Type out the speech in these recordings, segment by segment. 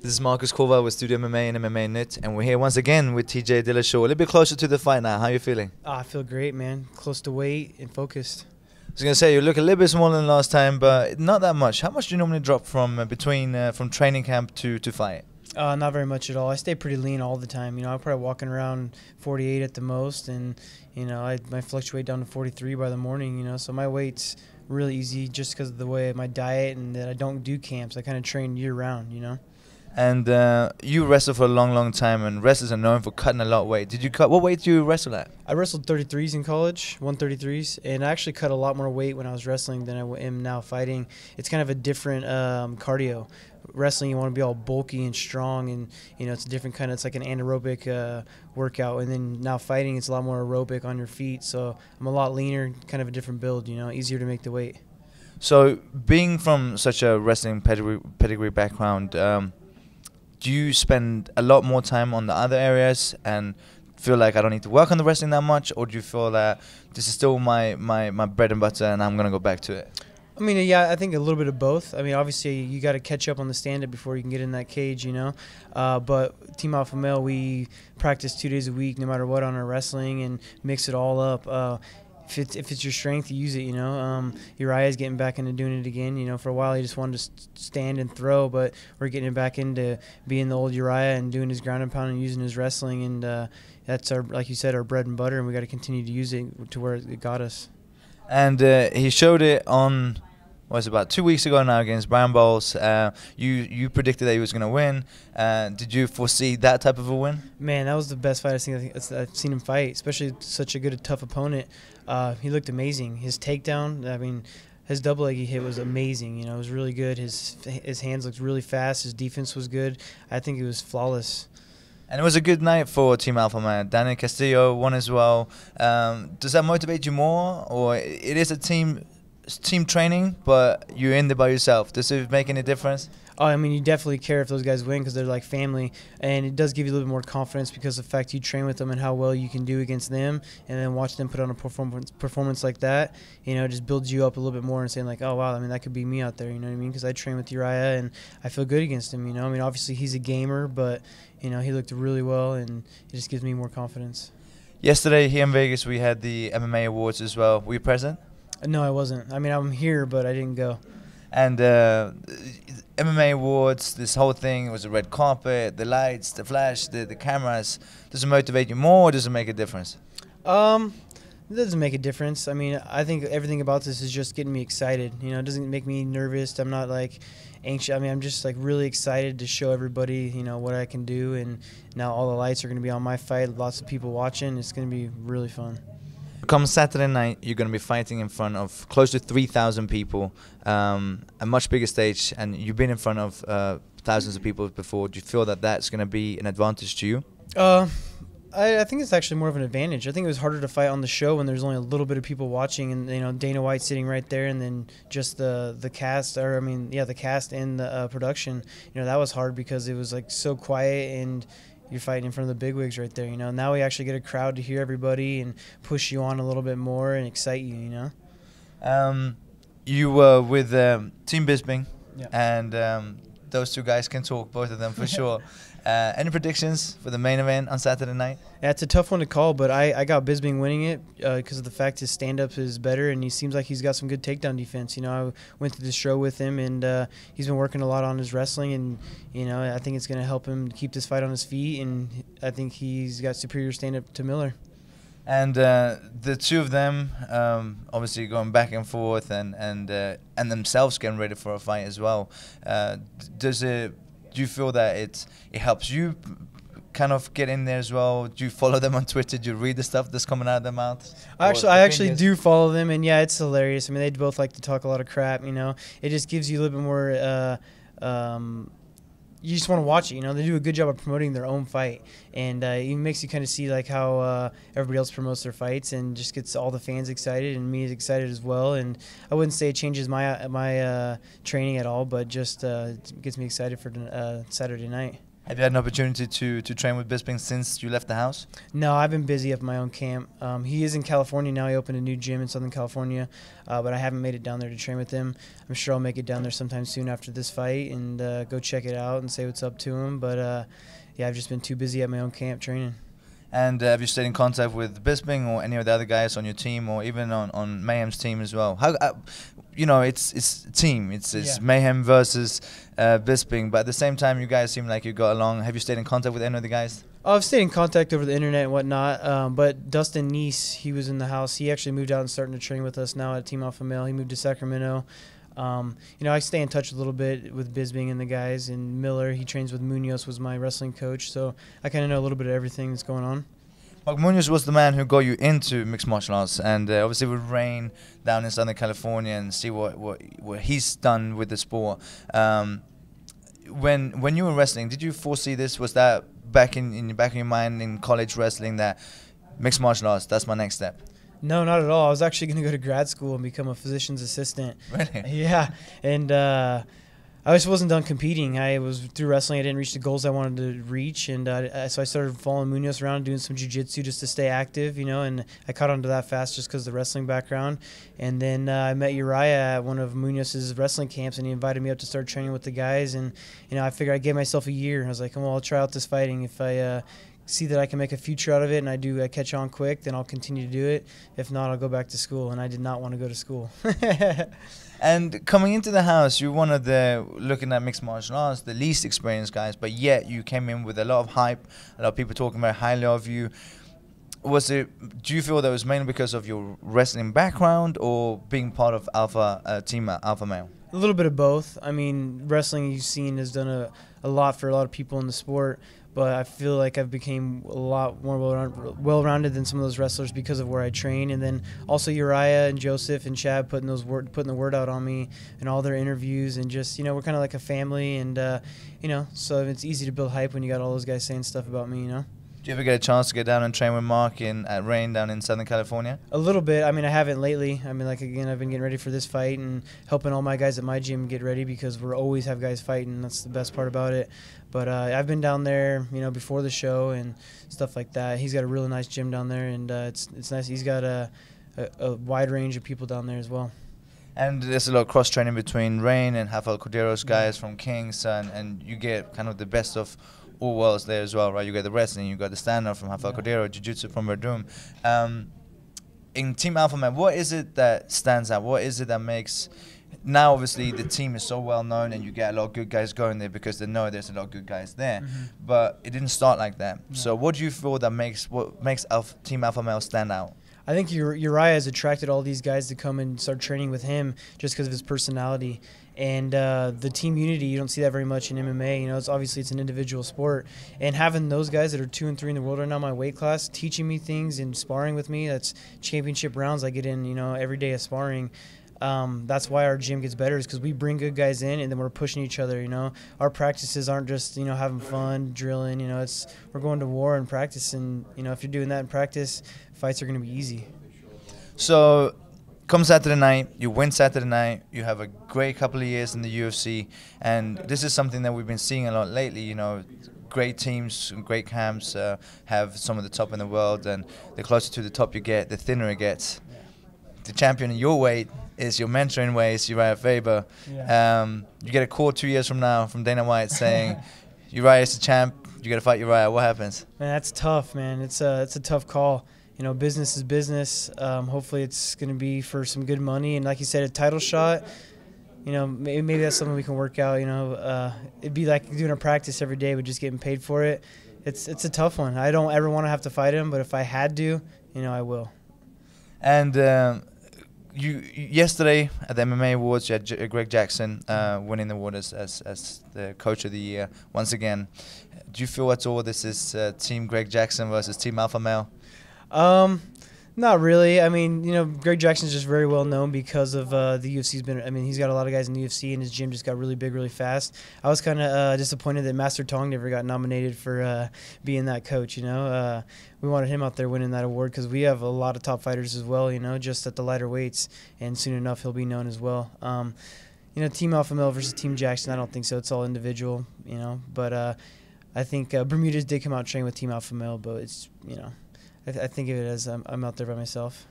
This is Marcus Corval with Studio MMA and MMA Knit, and we're here once again with TJ Dillashaw. A little bit closer to the fight now. How are you feeling? I feel great, man. Close to weight and focused. I was gonna say you look a little bit smaller than last time, but not that much. How much do you normally drop from from training camp to fight? Not very much at all. I stay pretty lean all the time. I'm probably walking around 48 at the most, and I might fluctuate down to 43 by the morning. So my weight's really easy just because of the way my diet and that I don't do camps. I kind of train year round. And you wrestled for a long time, and wrestlers are known for cutting a lot of weight. Did you cut? What weight do you wrestle at? I wrestled 33s in college, 133s, and I actually cut a lot more weight when I was wrestling than I am now fighting. It's kind of a different cardio. Wrestling, you want to be all bulky and strong, and it's a different kind of. It's like an anaerobic workout, and then now fighting, it's a lot more aerobic on your feet. So I'm a lot leaner, kind of a different build. Easier to make the weight. So being from such a wrestling pedigree background. Do you spend a lot more time on the other areas and feel like I don't need to work on the wrestling that much, or do you feel that this is still my bread and butter and I'm going to go back to it? I mean, yeah, I think a little bit of both. I mean, obviously, you got to catch up on the stand-up before you can get in that cage, But Team Alpha Male, we practice 2 days a week no matter what on our wrestling and mix it all up. If it's your strength, you use it, Uriah's getting back into doing it again. For a while he just wanted to stand and throw, but we're getting him back into being the old Uriah and doing his ground and pound and using his wrestling. And that's, like you said, our bread and butter, and we got to continue to use it to where it got us. And he showed it on, about 2 weeks ago now against Brown Bowles. You predicted that he was going to win. Did you foresee that type of a win? Man, that was the best fight I've seen him fight, especially such a good, tough opponent. He looked amazing. His takedown, his double leg he hit was amazing. It was really good. His hands looked really fast. His defense was good. I think it was flawless. And it was a good night for Team Alpha Man. Daniel Castillo won as well. Does that motivate you more, or it is a team training, but you're in there by yourself? Does it make any difference? Oh, you definitely care if those guys win because they're like family, and it does give you a little bit more confidence because of the fact you train with them and how well you can do against them, and then watch them put on a performance like that, just builds you up a little bit more and saying like, oh wow, that could be me out there, you know what I mean? Because I train with Uriah and I feel good against him, obviously he's a gamer, but he looked really well, and it just gives me more confidence. Yesterday here in Vegas we had the MMA awards as well. Were you present? No, I wasn't. I'm here, but I didn't go. And MMA awards, this whole thing, it was a red carpet, the lights, the flash, the cameras. Does it motivate you more, or does it make a difference? It doesn't make a difference. I think everything about this is just getting me excited. It doesn't make me nervous. I'm not like anxious. I'm just like really excited to show everybody, what I can do. And now all the lights are going to be on my fight. Lots of people watching. It's going to be really fun. Come Saturday night, you're going to be fighting in front of close to 3,000 people, a much bigger stage, and you've been in front of thousands of people before. Do you feel that that's going to be an advantage to you? I think it's actually more of an advantage. I think it was harder to fight on the show when there's only a little bit of people watching, and Dana White sitting right there, and then just the cast, the cast and the production. That was hard because it was like so quiet, and you're fighting in front of the bigwigs right there. Now we actually get a crowd to hear everybody and push you on a little bit more and excite you. You were with Team Bisping, yeah. And those two guys can talk, both of them for sure. Any predictions for the main event on Saturday night? Yeah, it's a tough one to call, but I got Bisping winning it because of the fact his stand-up is better, and he seems like he's got some good takedown defense. I went to the show with him, and he's been working a lot on his wrestling, and I think it's going to help him keep this fight on his feet, and I think he's got superior stand-up to Miller. And the two of them, obviously going back and forth, and themselves getting ready for a fight as well. Do you feel that it helps you kind of get in there as well? Do you follow them on Twitter? Do you read the stuff that's coming out of their mouths? I actually do follow them, and yeah, it's hilarious. They both like to talk a lot of crap. It just gives you a little bit more. You just want to watch it. They do a good job of promoting their own fight, and it makes you kind of see like how everybody else promotes their fights, and just gets all the fans excited, and me excited as well. And I wouldn't say it changes my training at all, but just gets me excited for Saturday night. Have you had an opportunity to train with Bisping since you left the house? No, I've been busy at my own camp. He is in California now. He opened a new gym in Southern California, but I haven't made it down there to train with him. I'm sure I'll make it down there sometime soon after this fight and go check it out and say what's up to him. But yeah, I've just been too busy at my own camp training. And have you stayed in contact with Bisping or any of the other guys on your team, or even on Mayhem's team as well? How it's a team. It's Yeah. Mayhem versus Bisping, but at the same time, you guys seem like you got along. Have you stayed in contact with any of the guys? Oh, I've stayed in contact over the internet and whatnot, but Dustin Neese, he was in the house. He actually moved out and starting to train with us now at Team Alpha Male. He moved to Sacramento. I stay in touch a little bit with Bisping and the guys, and Miller, he trains with Munoz, was my wrestling coach, so I kind of know a little bit of everything that's going on. Mark Munoz was the man who got you into mixed martial arts, and obviously with Rain down in Southern California and see what he's done with the sport. When you were wrestling, did you foresee this? Was that back in the back of your mind in college wrestling that mixed martial arts, that's my next step? No, not at all. I was actually going to go to grad school and become a physician's assistant. Really? Yeah, and I just wasn't done competing. I was through wrestling. I didn't reach the goals I wanted to reach, and so I started following Munoz around, doing some jiu-jitsu just to stay active, and I caught on to that fast just because of the wrestling background. And then I met Uriah at one of Munoz's wrestling camps, and he invited me up to start training with the guys. And I figured I gave myself a year. I was like, well, I'll try out this fighting. If I see that I can make a future out of it and I catch on quick, then I'll continue to do it. If not, I'll go back to school, and I did not want to go to school. And coming into the house, you're one of the, looking at mixed martial arts, the least experienced guys, but yet you came in with a lot of hype, a lot of people talking very highly of you. Do you feel that was mainly because of your wrestling background or being part of Team Alpha Male? A little bit of both. I mean, wrestling, you've seen, has done a lot for a lot of people in the sport, but I feel like I've became a lot more well-rounded than some of those wrestlers because of where I train. And then also Uriah and Joseph and Chad putting the word out on me in all their interviews, and just, we're kind of like a family, and so it's easy to build hype when you got all those guys saying stuff about me. Do you ever get a chance to get down and train with Mark at Rain down in Southern California? A little bit. I mean, I haven't lately. I mean, again, I've been getting ready for this fight and helping all my guys at my gym get ready, because we'll always have guys fighting. That's the best part about it. But I've been down there, before the show and stuff like that. He's got a really nice gym down there, and it's nice. He's got a wide range of people down there as well. And there's a lot of cross-training between Rain and Rafael Cordero's guys from Kings, and you get kind of the best of all worlds there as well, right? You got the wrestling, you got the stand-up from Rafael Cordero, jiu-jitsu from Verdum. In Team Alpha Man, what is it that stands out? What is it that makes... Now, obviously, the team is so well-known, and you get a lot of good guys going there because they know there's a lot of good guys there. But it didn't start like that. No. So what do you feel that makes Team Alpha Male stand out? I think Uriah has attracted all these guys to come and start training with him just because of his personality. And the team unity, you don't see that very much in MMA. It's an individual sport. And having those guys that are 2 and 3 in the world right now, my weight class, teaching me things and sparring with me, that's championship rounds I get in, every day of sparring. That's why our gym gets better, is because we bring good guys in, and then we're pushing each other. Our practices aren't just having fun, drilling. We're going to war and practice, and if you're doing that in practice, fights are going to be easy. So, come Saturday night, you win Saturday night, you have a great couple of years in the UFC, and this is something that we've been seeing a lot lately. Great teams, great camps have some of the top in the world, and the closer to the top you get, the thinner it gets. Yeah. The champion in your weight is your mentor in weights, Uriah Faber. Yeah. You get a call 2 years from now from Dana White saying, Uriah is the champ, you got to fight Uriah. What happens? Man, that's tough, man. It's a tough call. Business is business. Hopefully it's going to be for some good money. And like you said, a title shot, maybe that's something we can work out. It'd be like doing a practice every day but just getting paid for it. It's a tough one. I don't ever want to have to fight him, but if I had to, I will. And yesterday at the MMA Awards, you had Greg Jackson winning the award as the coach of the year once again. Do you feel at all this is Team Greg Jackson versus Team Alpha Male? Not really. I mean, Greg Jackson's just very well known because of the UFC's been. I mean, he's got a lot of guys in the UFC, and his gym just got really big, really fast. I was kind of disappointed that Master Tong never got nominated for being that coach. We wanted him out there winning that award because we have a lot of top fighters as well. Just at the lighter weights, and soon enough he'll be known as well. Team Alpha Male versus Team Jackson, I don't think so. It's all individual. But I think Bermudez did come out and train with Team Alpha Male, but it's, you know, I think of it as I'm out there by myself.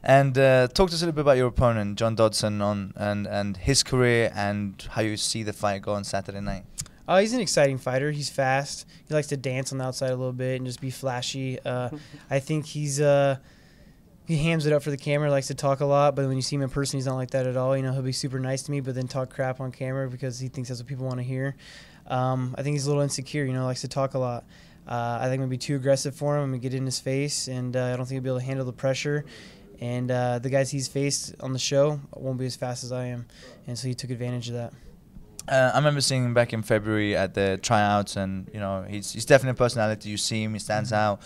And talk to us a little bit about your opponent, John Dodson, and his career and how you see the fight go on Saturday night. He's an exciting fighter. He's fast. He likes to dance on the outside a little bit and just be flashy. I think he hams it up for the camera, likes to talk a lot, but when you see him in person, he's not like that at all. You know, he'll be super nice to me, but then talk crap on camera because he thinks that's what people want to hear. I think he's a little insecure, you know, likes to talk a lot. I think I'm going to be too aggressive for him. I'm going to get in his face, and I don't think he'll be able to handle the pressure. And the guys he's faced on the show won't be as fast as I am, and so he took advantage of that. I remember seeing him back in February at the tryouts, and you know he's definitely a personality. You see him, he stands out.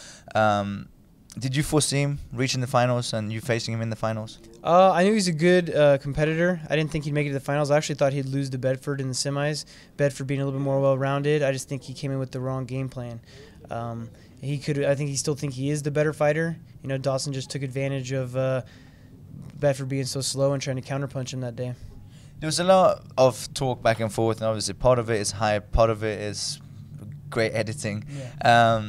Did you foresee him reaching the finals and you facing him in the finals? I knew he's a good competitor. I didn't think he'd make it to the finals. I actually thought he'd lose to Bedford in the semis. Bedford being a little bit more well-rounded. I just think he came in with the wrong game plan. I think he still think he is the better fighter. You know, Dawson just took advantage of Bedford being so slow and trying to counterpunch him that day. There was a lot of talk back and forth, and obviously part of it is hype, part of it is great editing. Yeah.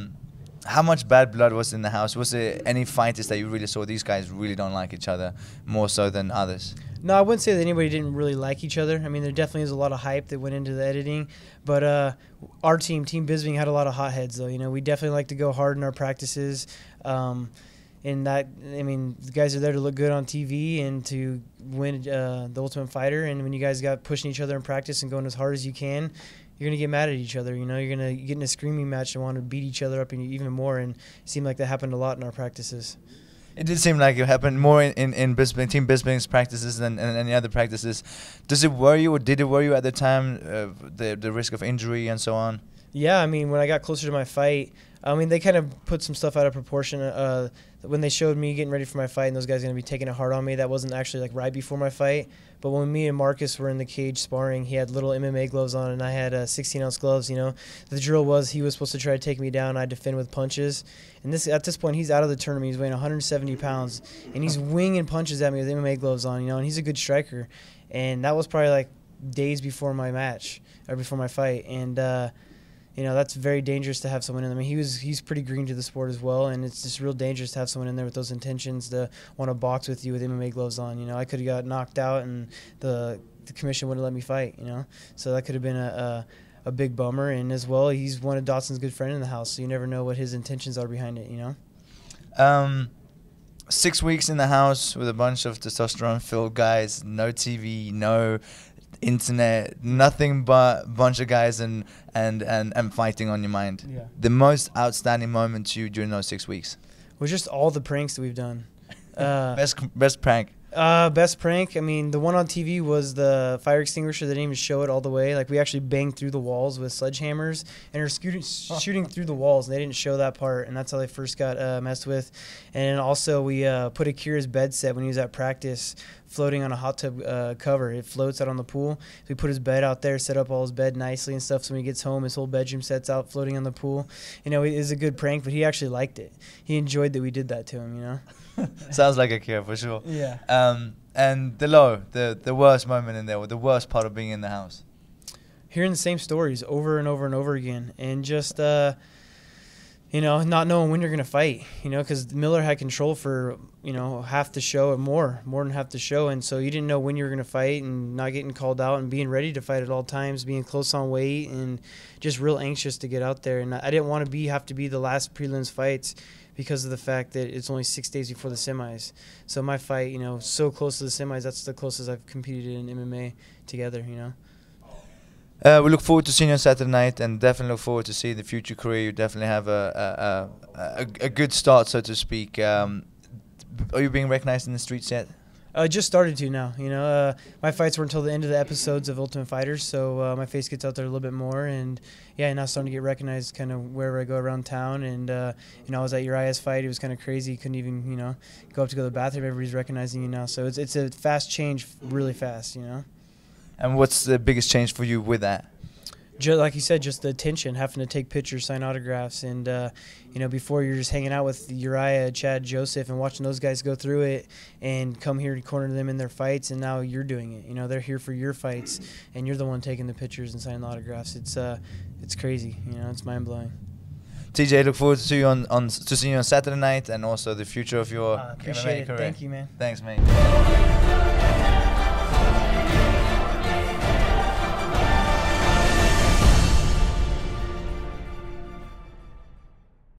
How much bad blood was in the house? Was there any fighters that you really saw these guys really don't like each other more so than others? No, I wouldn't say that anybody didn't really like each other. I mean, there definitely is a lot of hype that went into the editing. But our team, Team Bisbing, had a lot of hotheads, though. You know, we definitely like to go hard in our practices. And that, I mean, the guys are there to look good on TV and to win the Ultimate Fighter. And when you guys got pushing each other in practice and going as hard as you can, you're going to get mad at each other. You know, you're going to get in a screaming match and want to beat each other up even more. And it seemed like that happened a lot in our practices. It did seem like it happened more in Bisbing, Team Bisbing's practices than any other practices. Does it worry you, or did it worry you at the time, the risk of injury and so on? Yeah, I mean, when I got closer to my fight, I mean, they kind of put some stuff out of proportion. When they showed me getting ready for my fight and those guys going to be taking it hard on me, that wasn't actually like right before my fight. But when me and Marcus were in the cage sparring, he had little MMA gloves on and I had 16-ounce gloves. You know, the drill was he was supposed to try to take me down. I'd defend with punches. And at this point, he's out of the tournament. He's weighing 170 pounds, and he's winging punches at me with MMA gloves on. You know, and he's a good striker. And that was probably like days before my match or before my fight. And you know, that's very dangerous to have someone in there. I mean, he's pretty green to the sport as well, and it's just real dangerous to have someone in there with those intentions to want to box with you with MMA gloves on. You know, I could have got knocked out, and the commission wouldn't let me fight. You know, so that could have been a big bummer. And as well, he's one of Dotson's good friends in the house, so you never know what his intentions are behind it. You know. 6 weeks in the house with a bunch of testosterone-filled guys, no TV, no internet, nothing but a bunch of guys and fighting on your mind. Yeah. The most outstanding moment to you during those 6 weeks? Was just all the pranks that we've done. Best prank? Best prank, I mean, the one on TV was the fire extinguisher. They didn't even show it all the way. Like, we actually banged through the walls with sledgehammers and are shooting through the walls, and they didn't show that part, and that's how they first got messed with. And also, we put Akira's bed set when he was at practice floating on a hot tub cover. It floats out on the pool. So we put his bed out there, set up all his bed nicely and stuff, so when he gets home, his whole bedroom set's out floating on the pool. You know, it is a good prank, but he actually liked it. He enjoyed that we did that to him, you know. Sounds like Akira for sure. Yeah. And the worst moment in there, or the worst part of being in the house? Hearing the same stories over and over and over again, and just you know, not knowing when you're gonna fight. You know, because Miller had control for, you know, half the show or more than half the show, and so you didn't know when you were gonna fight, and not getting called out, and being ready to fight at all times, being close on weight, and just real anxious to get out there. And I didn't want to have to be the last prelims fights, because of the fact that it's only 6 days before the semis. So my fight, you know, so close to the semis, that's the closest I've competed in MMA together, you know. We look forward to seeing you on Saturday night, and definitely look forward to seeing the future career. You definitely have a good start, so to speak. Are you being recognized in the streets yet? Just started to now. You know, my fights were until the end of the episodes of Ultimate Fighters, so my face gets out there a little bit more, and yeah, now starting to get recognized kind of wherever I go around town. And you know, I was at Uriah's fight; it was kind of crazy. You couldn't even, you know, go up to go to the bathroom. Everybody's recognizing you now, so it's a fast change, really fast. You know. And what's the biggest change for you with that? like you said, just the attention, having to take pictures, sign autographs, and before you're just hanging out with Uriah, Chad, Joseph, and watching those guys go through it, and come here to corner them in their fights, and now you're doing it. They're here for your fights, and you're the one taking the pictures and signing the autographs. It's crazy. It's mind blowing. TJ, look forward to see you on Saturday night, and also the future of your Appreciate MMA it. career. Thank you, man. Thanks, mate.